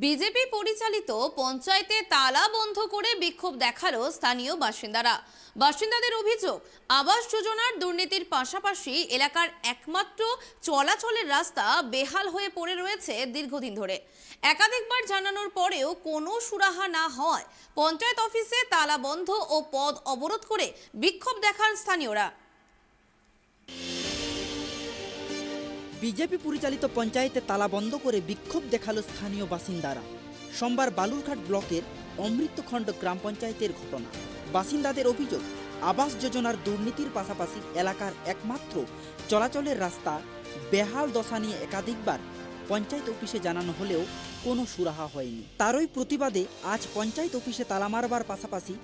BJP পরিচালিত পঞ্চায়েতে তালা বন্ধ করে বিক্ষোভ দেখালো স্থানীয় বাসিন্দাদের অভিযোগ, আবাস যোজনার দুর্নীতির পাশাপাশি এলাকার একমাত্র চলাচলের রাস্তা বেহাল হয়ে পড়ে রয়েছে দীর্ঘদিন ধরে। একাধিকবার জানানোর পরেও কোনো সুরাহা না হওয়ায় পঞ্চায়েত অফিসে তালা বন্ধ ও পথ অবরোধ করে বিক্ষোভ দেখান স্থানীয়রা। বিজেপি পরিচালিত পঞ্চায়েতে তালা বন্ধ করে বিক্ষোভ দেখালো স্থানীয় বাসিন্দারা। সোমবার বালুরঘাট ব্লকের অমৃতখণ্ড গ্রাম পঞ্চায়েতের ঘটনা। বাসিন্দাদের অভিযোগ, আবাস যোজনার দুর্নীতির পাশাপাশি এলাকার একমাত্র চলাচলের রাস্তা বেহাল দশা নিয়ে একাধিকবার পঞ্চায়েত অফিসে জানানো হলেও কোনো সুরাহা হয়নি। তারই প্রতিবাদে আজ পঞ্চায়েত অফিসে তালা মারবার পাশাপাশি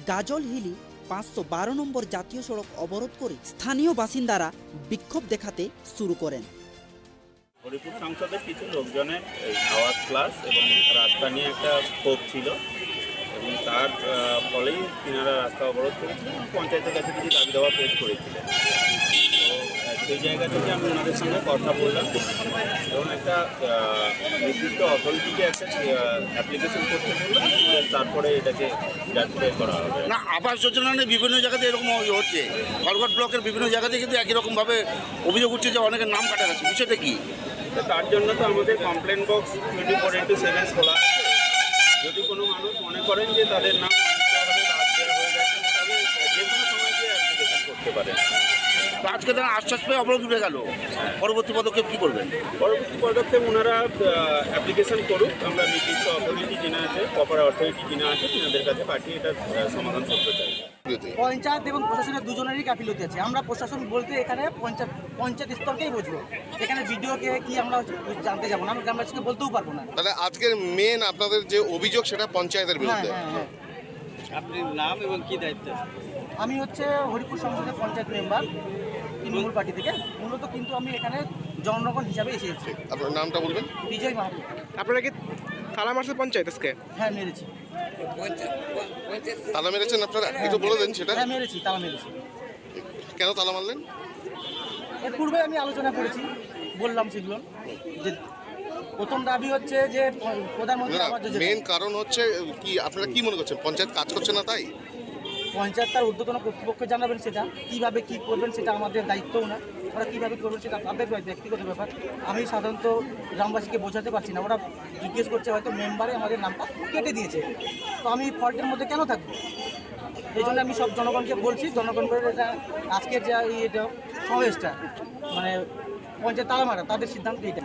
গাজলহিলি 512 নম্বর জাতীয় সড়ক অবরোধ করে স্থানীয় বাসিন্দারা বিক্ষোভ দেখাতে শুরু করেন। হরিপুর সংসদের কিছু লোকজনের আওয়াজ প্লাস এবং রাস্তা নিয়ে একটা ক্ষোভ ছিল এবং তার ফলেই তিনারা রাস্তা অবরোধ করেছিলেন এবং পঞ্চায়েতের কাছে কিছু দাবি দাওয়া পেশ করেছিলেন। তো সেই জায়গা থেকে আমি ওনাদের সঙ্গে কথা বললাম এবং একটা নির্দিষ্ট অথরিটিকে একটা অ্যাপ্লিকেশন করতে বললাম, তারপরে এটাকে জাস্টিফাই করা হবে। না, আবাস যোজনা নিয়ে বিভিন্ন জায়গাতে এরকম হচ্ছে। বালুরঘাট ব্লকের বিভিন্ন জায়গাতে কিন্তু একই রকমভাবে অভিযোগ উঠছে যে অনেকের নাম কাটা গেছে, বিষয়টা কি? তো তার জন্য তো আমাদের কমপ্লেন বক্স 24/7 খোলা আছে। যদি কোনো মানুষ মনে করেন যে তাদের নাম অনিষ্টভাবে বাদ দেওয়া হয়ে গেছে, তাহলে যে কোনো সময় গিয়ে অ্যাপ্লিকেশন করতে পারেন। তো আজকে তারা আশ্বাস পেয়ে অবরোধ উঠে গেল, পরবর্তী পদক্ষেপ কী করবেন? পরবর্তী পদক্ষেপ ওনারা অ্যাপ্লিকেশন করুক, আমরা নির্দিষ্ট অথরিটি যিনি আছে, প্রপার অথরিটি যিনি আছে তিনাদের কাছে পাঠিয়ে এটার সমাধান করতে চাই। পঞ্চায়েত এবং প্রশাসনের দুজনেরই গাফিলতি আছে। আমরা প্রশাসন বলতে এখানে পঞ্চায়েত স্তরকেই বুঝবো, এখানে ভিডিওকে কি আমরা জানতে যাবো না, আমরা গ্রামবাসীকে বলতেও পারবো না। তাহলে আজকের মেন আপনাদের যে অভিযোগ সেটা পঞ্চায়েতের বিরুদ্ধে। হ্যাঁ। আপনি নাম এবং কি দায়িত্ব? আমি হচ্ছে হরিপুর সংসদের পঞ্চায়েত মেম্বার তৃণমূল পার্টি থেকে, মূলত কিন্তু আমি এখানে জনগণ হিসাবে এসেছি। আপনার নামটা বলবেন? বিজয় মাহাতো। আপনারা কি তালা মারছেন পঞ্চায়েত আজকে? হ্যাঁ, মেরেছি। তালা মেরেছেন আপনারা? একটু বলে দেন সেটা। হ্যাঁ, মেরেছি, তালা মেরেছি। কেন তালা মারলেন? এর পূর্বে আমি আলোচনা করেছি, বললাম সেগুলো যে প্রথম দাবি হচ্ছে যে প্রধানমন্ত্রী আবাস যোজনা। মেন কারণ হচ্ছে কি, আপনারা কি মনে করছেন পঞ্চায়েত কাজ করছে না তাই? পঞ্চায়েত তার ঊর্ধ্বতন কর্তৃপক্ষকে জানাবেন, সেটা কীভাবে কী করবেন সেটা আমাদের দায়িত্বও না। ওরা কীভাবে করবেন সেটা তাদের ব্যক্তিগত ব্যাপার। আমি সাধারণত গ্রামবাসীকে বোঝাতে পারছি না। ওরা জিজ্ঞেস করছে হয়তো মেম্বারে আমাদের নামটা কেটে দিয়েছে, তো আমি ফল্টের মধ্যে কেন থাকবো? এই জন্য আমি সব জনগণকে বলছি, জনগণ করে এটা আজকের যে এটা সমাবেশটা মানে পঞ্চায়েত তালা মারা, তাদের সিদ্ধান্ত এটা,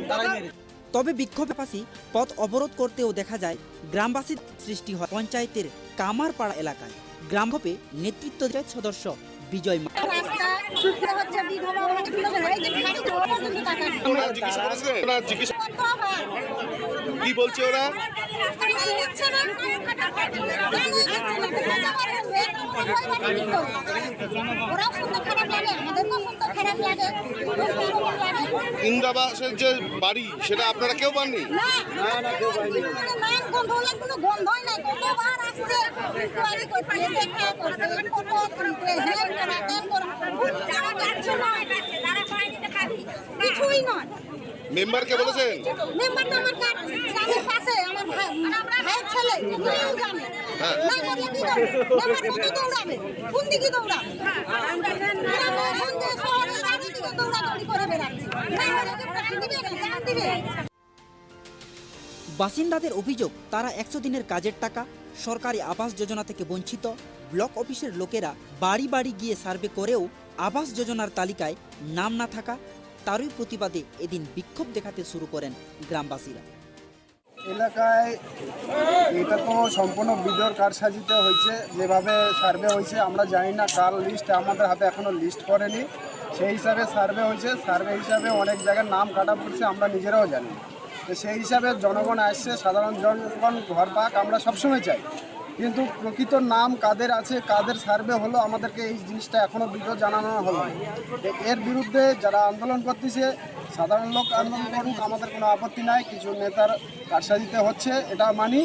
তারাই মেরেছে। তবে বিক্ষোভের পাশাপাশি পথ অবরোধ করতেও দেখা যায় গ্রামবাসীর সৃষ্টি হয় পঞ্চায়েতের কামারপাড়া এলাকায়। গ্রামভাবে নেতৃত্ব দেয় সদস্য বিজয় মা। কি বলছে ওরা? ইন্দ্রাবাসের যে বাড়ি সেটা আপনারা কেউ পাননি? কিছুই নয়। মেম্বারকে বলেছেন? মেম্বার তো আমার গ্রামের পাশে, আমার ভাইয়ের ছেলে, উনিও জানে। না বললে কি করবে? মেম্বার কোথায় দৌড়াবে? কোন দিকে দৌড়াবে? শহরে চারিদিকে দৌড়াদৌড়ি করে বেড়াচ্ছে। না হলে তো দিবে না, জান দিবে। বাসিন্দাদের অভিযোগ, তারা 100 দিনের কাজের টাকা, সরকারি আবাস যোজনা থেকে বঞ্চিত। ব্লক অফিসের লোকেরা বাড়ি বাড়ি গিয়ে সার্ভে করেও আবাস যোজনার তালিকায় নাম না থাকা। তারই প্রতিবাদে এদিন বিক্ষোভ দেখাতে শুরু করেন গ্রামবাসীরা। এলাকায় এটা তো সম্পূর্ণ বিডিওর কারসাজিতে হয়েছে, যেভাবে সার্ভে হয়েছে আমরা জানি না, কার লিস্ট আমাদের হাতে এখনও লিস্ট করেনি। সেই হিসাবে সার্ভে হয়েছে, সার্ভে হিসাবে অনেক জায়গার নাম কাটা পড়ছে, আমরা নিজেরাও জানি। তো সেই হিসাবে জনগণ আসছে, সাধারণ জনগণ ঘর পাক আমরা সবসময় চাই, কিন্তু প্রকৃত নাম কাদের আছে, কাদের সার্ভে হলো, আমাদেরকে এই জিনিসটা এখনও বিডিও জানানো হলো। এর বিরুদ্ধে যারা আন্দোলন করতেছে, সাধারণ লোক আন্দোলন করুক, আমাদের কোনো আপত্তি নাই। কিছু নেতার কারসাজিতে হচ্ছে, এটা মানি,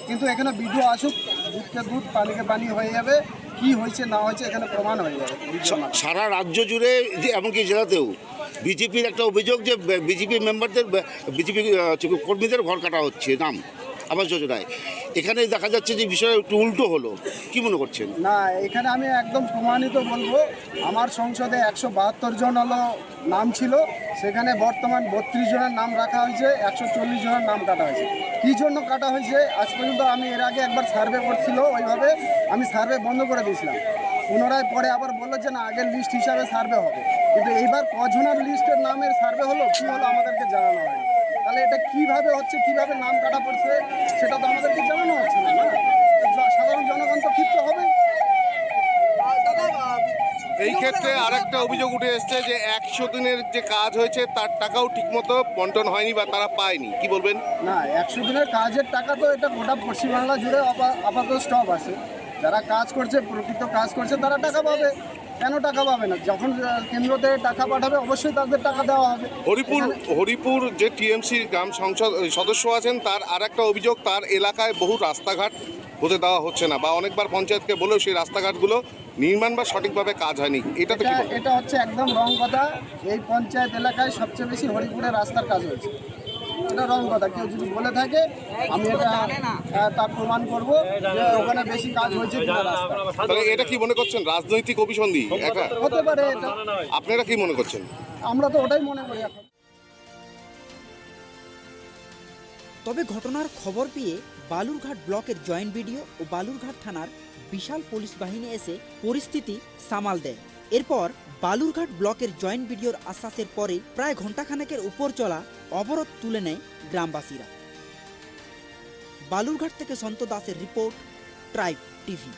কিন্তু এখানে বিডিও আসুক, দুধকে দুধ পানিকে পানি হয়ে যাবে। কি হয়েছে না হয়েছে এখানে প্রমাণ হয়ে যাবে ভিডিওর মাধ্যমে। সারা রাজ্য জুড়ে যে এমনকি জেলাতেও বিজেপির একটা অভিযোগ যে বিজেপি মেম্বারদের বিজেপি কর্মীদের ঘর কাটা হচ্ছে নাম আবাস যোজনায়। এখানে দেখা যাচ্ছে যে বিষয় একটু উল্টো হলো, কি মনে করছেন? না, এখানে আমি একদম প্রমাণিত বলবো, আমার সংসদে 172 জন হলো নাম ছিল, সেখানে বর্তমান 32 জনের নাম রাখা হয়েছে, 140 জনের নাম কাটা হয়েছে। কী জন্য কাটা হয়েছে আজ পর্যন্ত আমি এর আগে একবার সার্ভে করছিল, ওইভাবে আমি সার্ভে বন্ধ করে দিয়েছিলাম। পুনরায় পরে আবার বললো যে না আগের লিস্ট হিসাবে সার্ভে হবে, কিন্তু এইবার কজনের লিস্টের নামের সার্ভে হলো কী হলো আমাদেরকে জানানো হয়নি। তাহলে এটা কিভাবে হচ্ছে, কিভাবে নাম কাটা পড়ছে সেটা তো আমাদেরকে জানানো হচ্ছে না, না? সাধারণ জনগণ তো ক্ষিপ্ত হবে। এই ক্ষেত্রে আরেকটা অভিযোগ উঠে এসছে যে 100 দিনের যে কাজ হয়েছে তার টাকাও ঠিকমতো বন্টন হয়নি বা তারা পায়নি, কি বলবেন? না, 100 দিনের কাজের টাকা তো এটা গোটা পশ্চিমবাংলা জুড়ে আপাতত স্টপ আছে। যারা কাজ করছে, প্রকৃত কাজ করছে, তারা টাকা পাবে। কেন টাকা পাবে না? যখন কেন্দ্রতে টাকা পাঠাবে অবশ্যই তাদের টাকা দেওয়া হবে। হরিপুর যে টিএমসি গ্রাম সংসদ সদস্য আছেন, তার আরেকটা অভিযোগ, তার এলাকায় বহু রাস্তাঘাট হতে দেওয়া হচ্ছে না বা অনেকবার পঞ্চায়েতকে বলেও সেই রাস্তাঘাটগুলো নির্মাণ বা সঠিকভাবে কাজ হয়নি। এটা তো কি বলবেন? এটা হচ্ছে একদম রং কথা। এই পঞ্চায়েত এলাকায় সবচেয়ে বেশি হরিপুরের রাস্তার কাজ হয়েছে, এটা রং কথা। কেউ যদি বলে থাকে আমি এটা তার প্রমাণ করব যে ওখানে বেশি কাজ হয়েছে কিনা রাস্তা। তাহলে এটা কি মনে করছেন রাজনৈতিক অভিসন্ধি একা? হতে পারে এটা, আপনারা কি মনে করছেন? আমরা তো ওটাই মনে করি এখন। তবে ঘটনার খবর পেয়ে বালুরঘাট ব্লকের জয়েন্ট বিডিও ও বালুরঘাট থানার বিশাল পুলিশ বাহিনী এসে পরিস্থিতি সামাল দেয়। এরপর বালুরঘাট ব্লকের জয়েন্ট বিডিওর আশ্বাসের পরে প্রায় ঘণ্টাখানেকের উপর চলা অবরোধ তুলে নেয় গ্রামবাসীরা। বালুরঘাট থেকে সন্ত দাসের রিপোর্ট, ট্রাইব টিভি।